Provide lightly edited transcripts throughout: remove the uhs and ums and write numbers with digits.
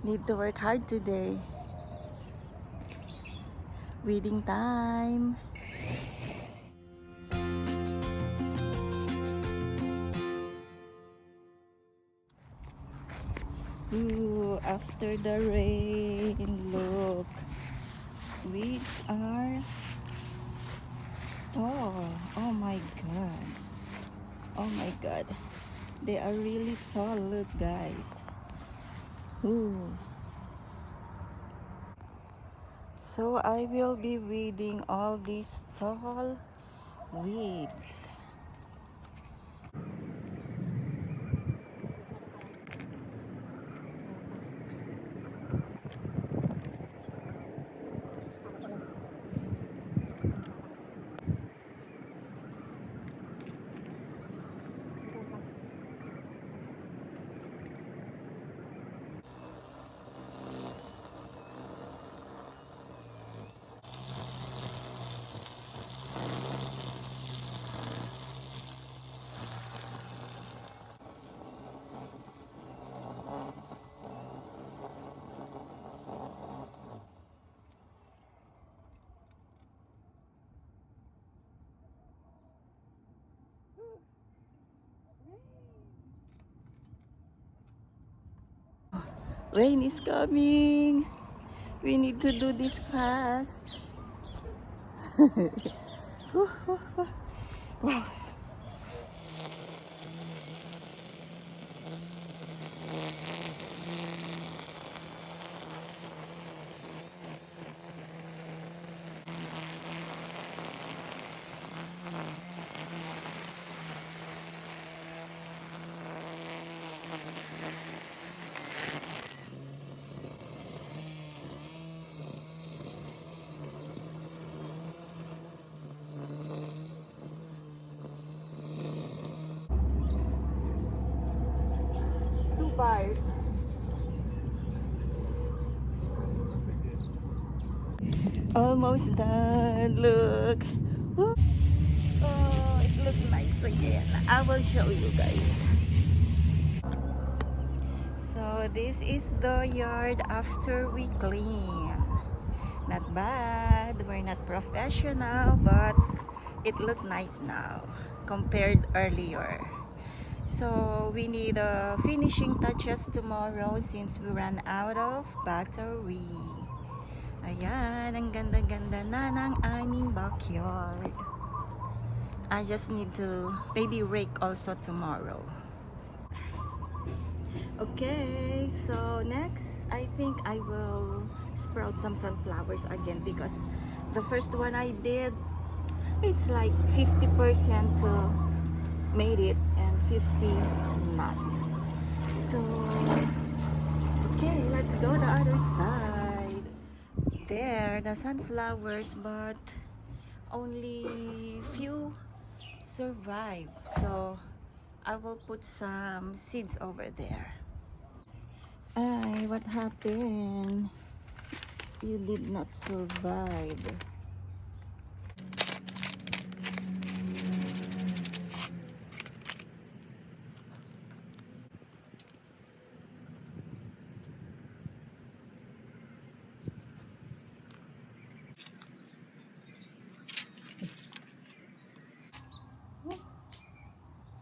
Need to work hard today. Weeding time. Ooh, after the rain, look. Weeds are tall. Oh my god. Oh my god. They are really tall. Look, guys. Ooh. So I will be weeding all these tall weeds. Rain is coming. We need to do this fast. Wow. Two bars. Almost done. Look. Oh, it looks nice again. I will show you guys. So this is the yard after we clean. Not bad. We're not professional, but it looked nice now compared earlier. So we need finishing touches tomorrow since we ran out of battery. Ayan, ang ganda-ganda na ng aming backyard. I just need to maybe rake also tomorrow. Okay, so next I think I will sprout some sunflowers again because the first one I did, it's like 50% made it and 50 not. So okay, let's go the other side. There, the sunflowers, but only few survive. So I will put some seeds over there. Ay, what happened? You did not survive.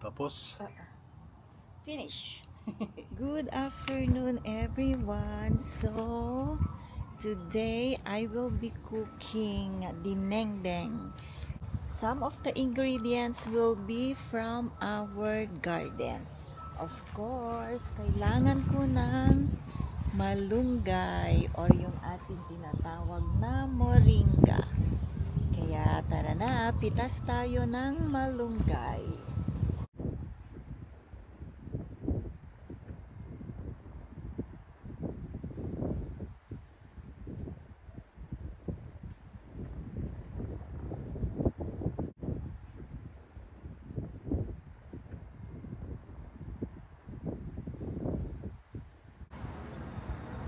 Tapos, Finish. Good afternoon, everyone. So today I will be cooking dinengdeng. Some of the ingredients will be from our garden. Of course, kailangan ko ng malunggay or yung ating tinatawag na moringa. Kaya tara na, pitas tayo ng malunggay.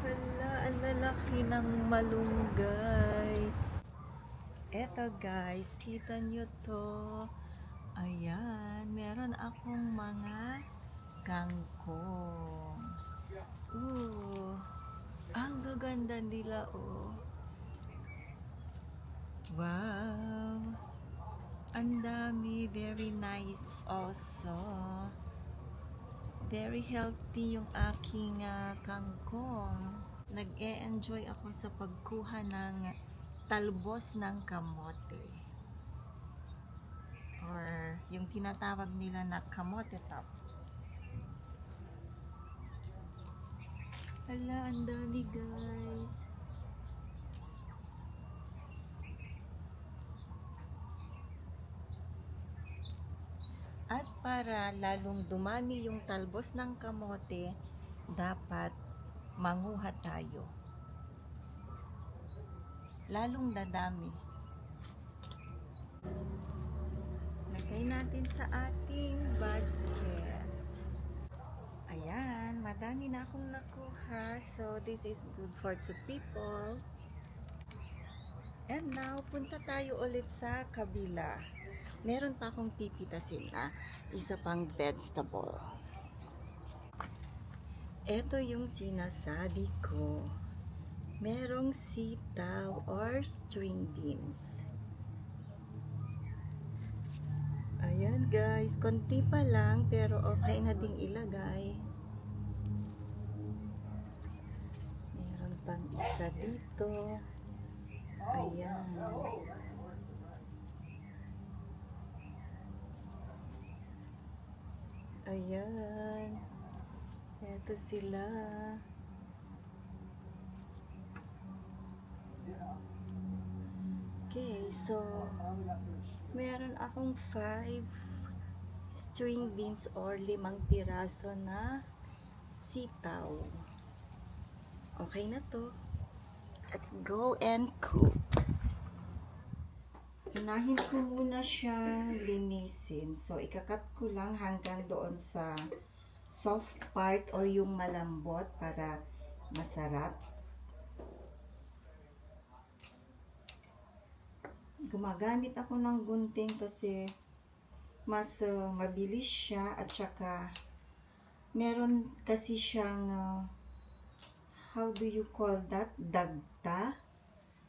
Hala, ang lalaki ng malunggay. Eto guys, kita nyo to. Ayan, meron akong mga kangkong. Ooh, ganda nila, oh. Wow! Ang dami. Very nice also. Very healthy yung aking kangkong. Nag-e-enjoy ako sa pagkuha ng talbos ng kamote. Or yung tinatawag nila na kamote tops. Hala, ang dami guys. At para lalong dumami yung talbos ng kamote, dapat manguha tayo. Lalong dadami. Lagay natin sa ating basket. Ayan, madami na akong nakuha. So, this is good for 2 people. And now, punta tayo ulit sa kabila. Meron pa akong pipitasin na isa pang vegetable. Ito yung sinasabi ko. Merong sitaw or string beans. Ayan guys, konti pa lang pero okay na ding ilagay. Meron pang isa dito. Ayan. Ayan. Ito sila. Okay, so meron akong 5 string beans or 5 piraso na sitaw. Okay na to. Let's go and cook. Hinahin ko muna siyang linisin. So, ikakat ko lang hanggang doon sa soft part or yung malambot para masarap. Gumagamit ako ng gunting kasi mas mabilis siya at saka meron kasi siyang how do you call that? Dagta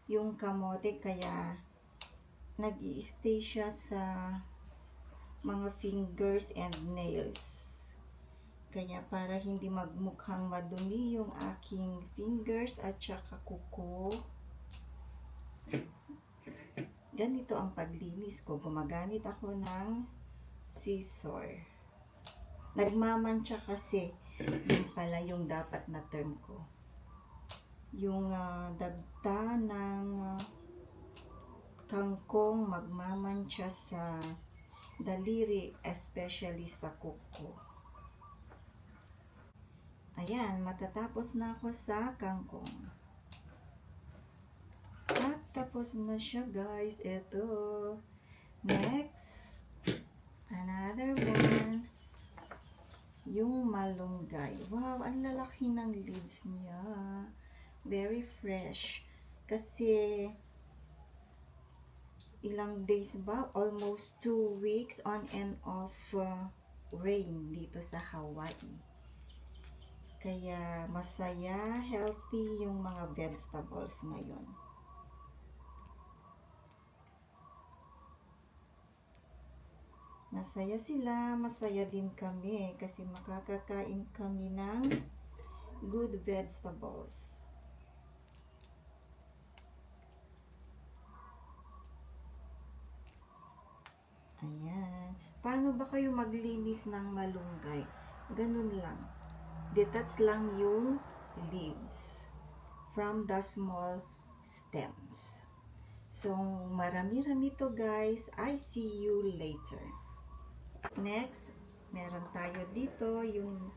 yung kamote kaya nag-i-stay siya sa mga fingers and nails. Kaya para hindi magmukhang madumi yung aking fingers at saka kuko, ganito ang paglinis ko. Gumagamit ako ng scissor. Nagmamantsa kasi. Yun pala yung dapat na term ko. Yung dagta ng kangkong magmamantsa sa daliri, especially sa kuko. Ayan, matatapos na ako sa kangkong. At tapos na siya guys. Ito. Next. Another one. Yung malunggay. Wow, ang lalaki ng leaves niya. Very fresh. Kasi ilang days ba? Almost 2 weeks on and off rain dito sa Hawaii. Kaya masaya, healthy yung mga vegetables ngayon. Masaya sila, masaya din kami kasi makakakain kami ng good vegetables. Ayan. Paano ba kayo maglinis ng malunggay? Ganun lang. Detach lang yung leaves from the small stems. So, marami-rami to guys. I see you later. Next, meron tayo dito yung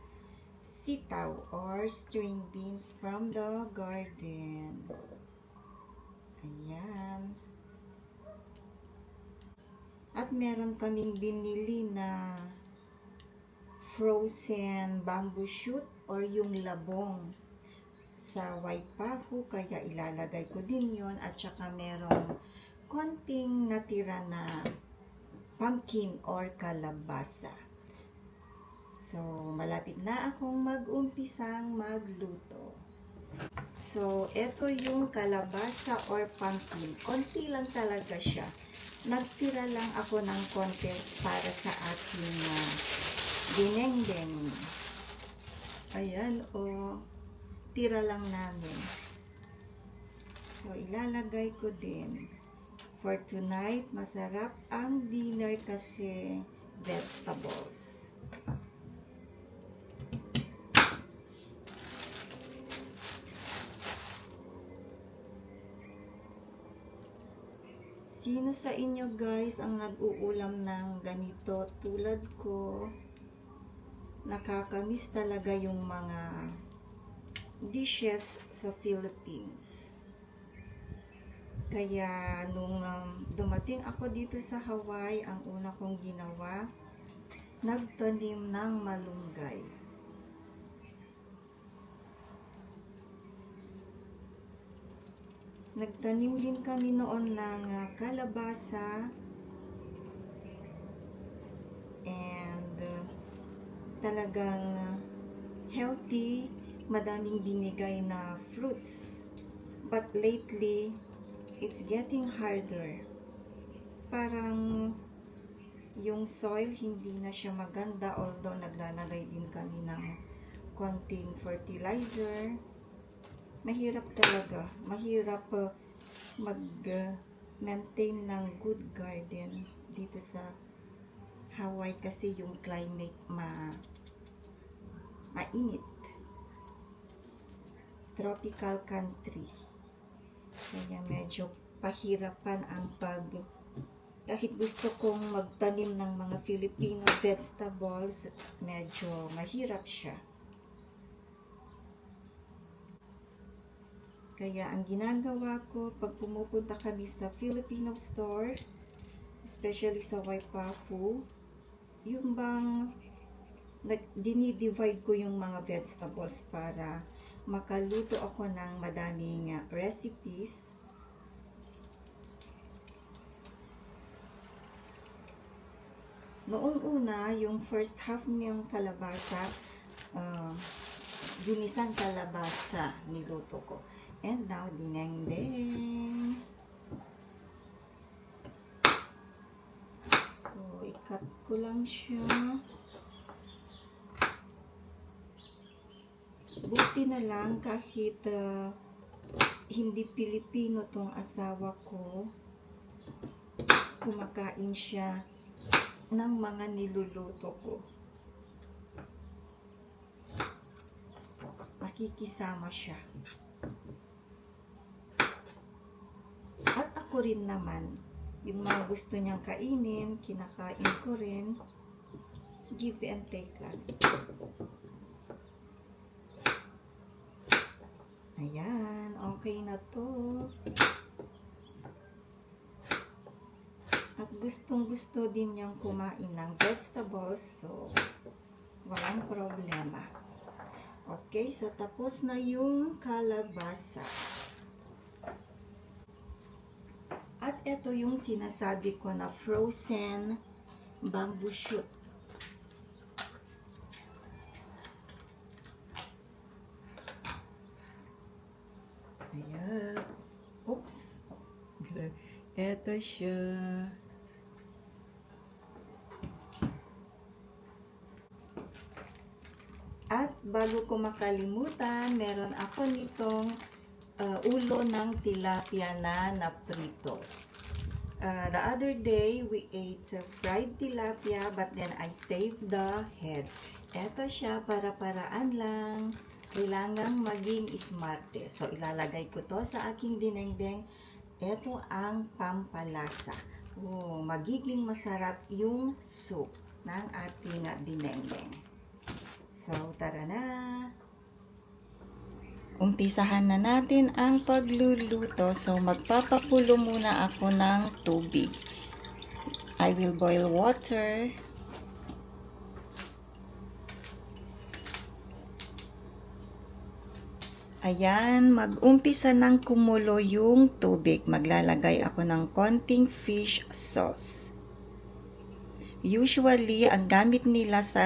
sitaw or string beans from the garden. Ayan. At meron kaming binili na frozen bamboo shoot or yung labong sa Waipahu, kaya ilalagay ko din yon. At saka merong konting natira na pumpkin or kalabasa. So, malapit na akong mag-umpisang magluto. So, So, ito yung kalabasa or pumpkin. Konti lang talaga siya. Nagtira lang ako ng konti para sa ating dinengdeng. Ayan, tira lang namin. So, ilalagay ko din. For tonight, masarap ang dinner kasi vegetables. Sino sa inyo guys ang nag-uulam ng ganito tulad ko? Nakakamiss talaga yung mga dishes sa Philippines. Kaya nung dumating ako dito sa Hawaii, ang una kong ginawa, nagtanim ng malunggay. Nagtanim din kami noon ng kalabasa and talagang healthy, madaming binigay na fruits. But lately, it's getting harder. Parang yung soil hindi na siya maganda, although naglalagay din kami ng konting fertilizer. Mahirap talaga. Mahirap mag-maintain ng good garden dito sa Hawaii kasi yung climate mainit. Tropical country. Kaya medyo pahirapan ang kahit gusto kong magtanim ng mga Filipino vegetables, medyo mahirap siya. Kaya ang ginagawa ko, pag pumupunta kami sa Filipino store, especially sa Waipahu, yung bang dinidivide ko yung mga vegetables para makaluto ako ng madaming recipes. Noong una, yung first half ng kalabasa, ginisang kalabasa niluto ko. And now, dinengdeng. So, ikat ko lang siya. Buti na lang kahit hindi Pilipino tong asawa ko, kumakain siya ng mga niluluto ko. Nakikisama siya. At ako rin naman, yung mga gusto niyang kainin, kinakain ko rin. Give and take lang. Ayan, okay na to. At gustong-gusto din niyang kumain ng vegetables, so walang problema. Okay, so tapos na yung kalabasa. At ito yung sinasabi ko na frozen bamboo shoot. Ayan. Oops. Ito siya. At bago ko makalimutan, meron ako nitong ulo ng tilapia na naprito. The other day, we ate fried tilapia, but then I saved the head. Ito siya, para-paraan lang. Kailangang maging smarte. So, ilalagay ko to sa aking dinengdeng. Ito ang pampalasa. Magiging masarap yung soup ng ating dinengdeng. So, tara na! Umpisahan na natin ang pagluluto. So, magpapakulo muna ako ng tubig. I will boil water. Ayan, mag-umpisa ng kumulo yung tubig. Maglalagay ako ng konting fish sauce. Usually, ang gamit nila sa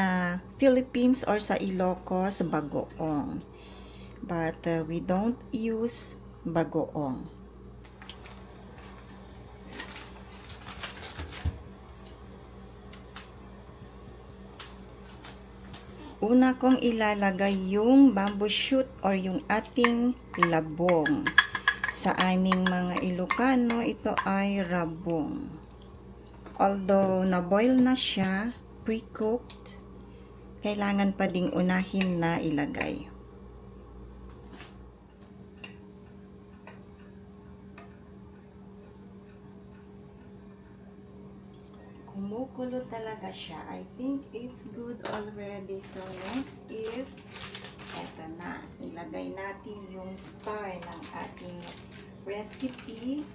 Philippines or sa Ilocos, bagoong. but we don't use bagoong. Una kong ilalagay yung bamboo shoot or yung ating labong. Sa aming mga Ilocano, ito ay rabong. Although na-boil na siya, pre-cooked, kailangan pa ding unahin na ilagay. Kumukulo talaga siya. I think it's good already. So next is, eto na. Ilagay natin yung star ng ating recipe.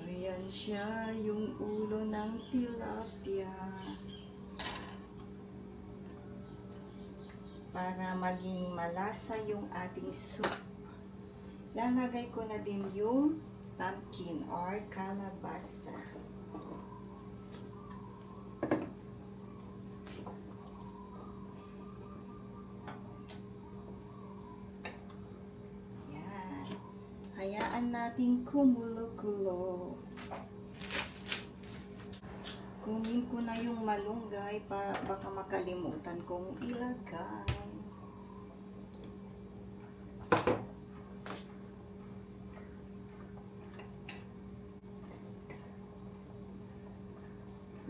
Ayan siya, yung ulo ng tilapia. Para maging malasa yung ating soup. Lalagay ko na din yung pumpkin or kalabasa. Yan. Hayaan natin kumulo-kulo. Kunin ko na yung malunggay para baka makalimutan kong ilagay.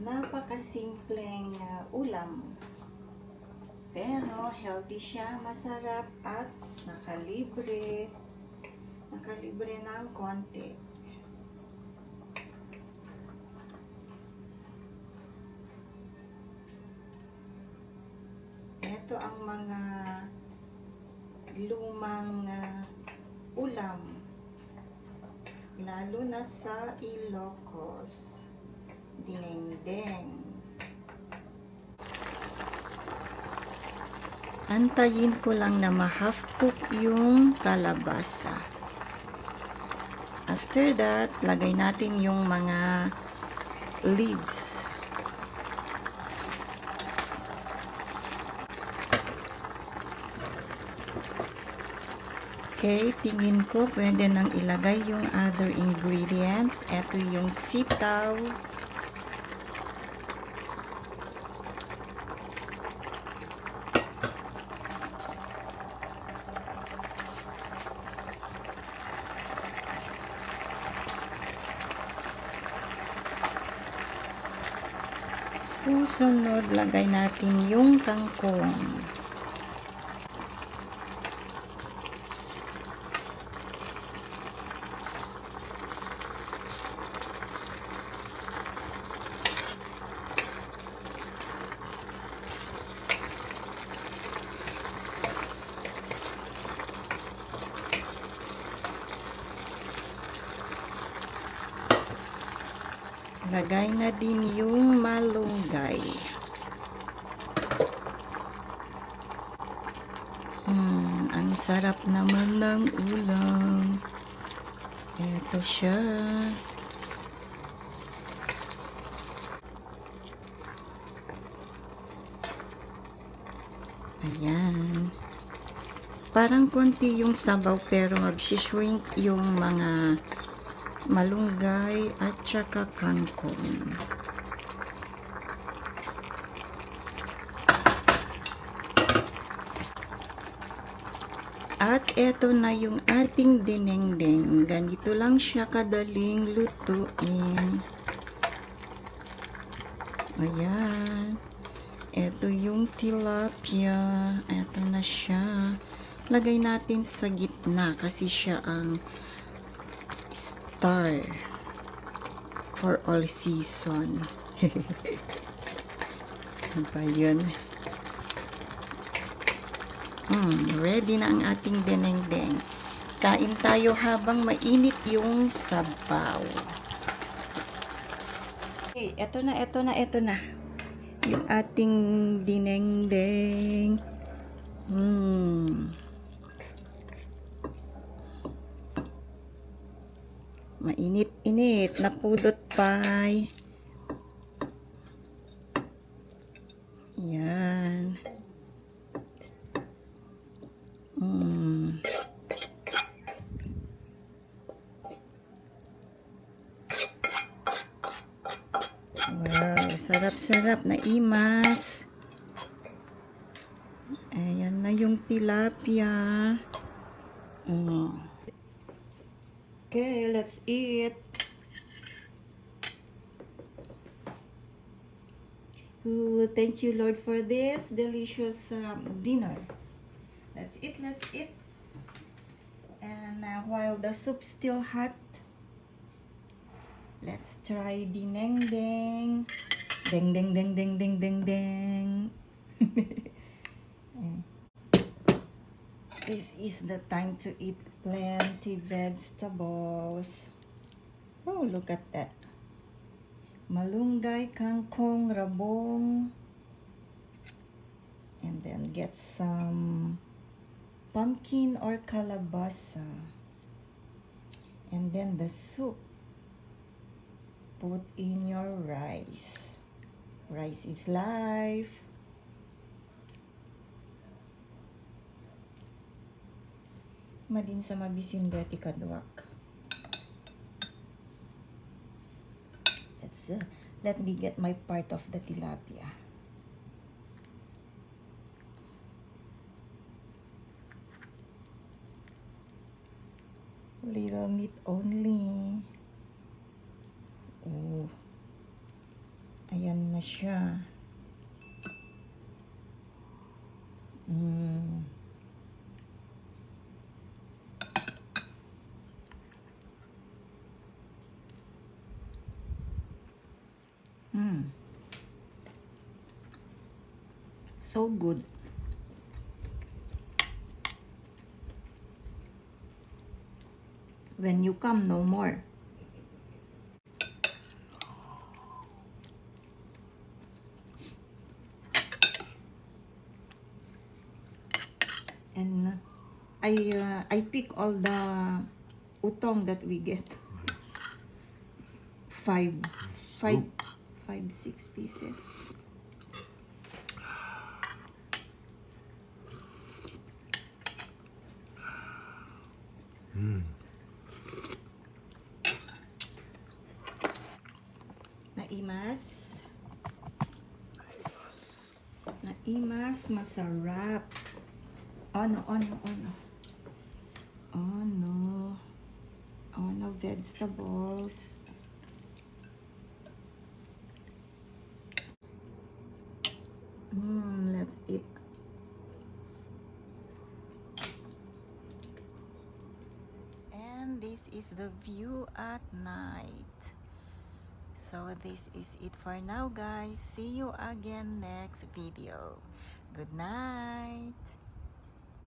Napakasimpleng ulam. Pero healthy siya, masarap at nakalibre. Nakalibre ng konti. Ito ang mga lumang ulam. Lalo na sa Ilocos. Dinengdeng. Antayin ko lang na ma-half cook yung kalabasa. After that, lagay natin yung mga leaves. Okay, tingin ko pwede nang ilagay yung other ingredients. Ito yung sitaw. Susunod, lagay natin yung kangkong. Lagay na din yung malunggay. Ang sarap naman ng ulam. Ito siya. Ayan. Parang konti yung sabaw pero mag-shrink yung mga malunggay at saka kangkong. At eto na yung ating dinengdeng. Ganito lang siya kadaling lutuin. Ayan. Eto yung tilapia. Eto na siya. Lagay natin sa gitna kasi siya ang star for all season. Ano ba yun? Ready na ang ating dinengdeng. Kain tayo habang mainit yung sabaw. Okay, eto na. Yung ating dinengdeng. Mainit-init na pudot pie. Yan. Sarap-sarap na imas. Ayan na yung tilapia. Okay, let's eat. Ooh, thank you, Lord, for this delicious dinner. Let's eat, let's eat. And while the soup's still hot, let's try the neng-deng. Deng, deng, deng, deng, deng, deng, deng. This is the time to eat plenty vegetables. Oh, look at that. Malunggay, kangkong, rabong. And then get some pumpkin or kalabasa. And then the soup. Put in your rice. Rice is life. Madin sa mabisin dati kadwak. Let me get my part of the tilapia. Little meat only. Oh. Ayan na siya. So good. When you come, no more. And I pick all the utong that we get. Five, 6 pieces. Naimas, masarap. Ono vegetables. Let's eat. And this is the view at night. So this is it for now, guys. See you again next video. Good night.